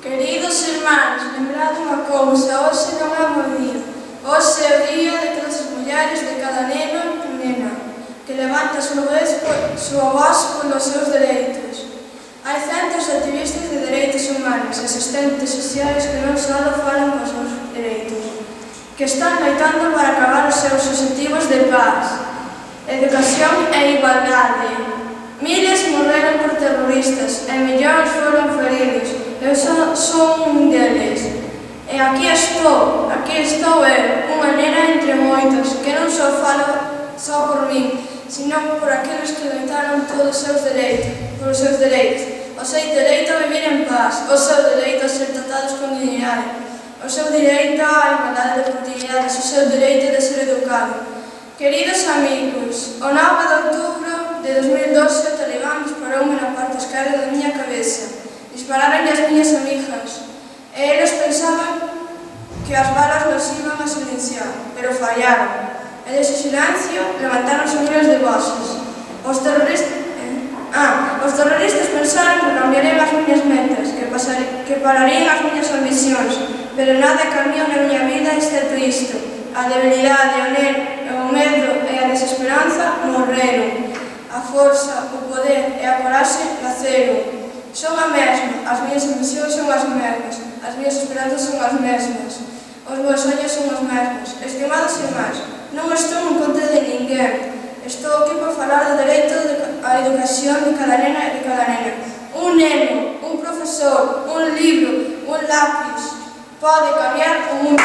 Queridos irmáns, lembrad unha cousa, hoxe non é o meu día. Hoxe é o día de todas as mulleres, de cada neno e nena, que levanta a súa voz polos seus dereitos. Hai centos de activistas de dereitos humanos, asistentes sociais que non só falan cos seus dereitos, que están loitando para acabar os seus obxectivos de paz, educación e igualdade. Miles morreron por terroristas e millóns foron feridos. Eu son un deles. E aquí estou eu, unha nena entre moitos, que non só falo só por min, sino por aqueles que loitaron todos os seus dereitos, por os seus dereitos. O seu dereito a vivir en paz, o seu dereito a ser tratados con dignidade, o seu dereito á igualdade de oportunidades, o seu dereito de ser educado. Queridos amigos, o 9 de outubro de 2012 o talibán disparoume na parte esquerda da miña cabeza. Dispararonlle as miñas amigas, e eles pensaban que as balas nos iban a silenciar, pero fallaron. E dese silencio levantáronse miles de voces. Os terroristas pensaron que cambiarían as miñas metas, que pararían as miñas ambicións, pero nada cambiou na miña vida excepto isto. A debilidade, o medo e a desesperanza morreron. A forza, o poder e a coraxe naceron. Son a mesma, as miñas ambicións son as mesmas, as miñas esperanzas son as mesmas, os meus sonhos son os mesmos. Estimados irmáns, non estou en contra de ninguén, estou aquí para falar do dereito á educación de cada nena e de cada nena. Un neno, un profesor, un libro, un lápiz, pode cambiar o mundo.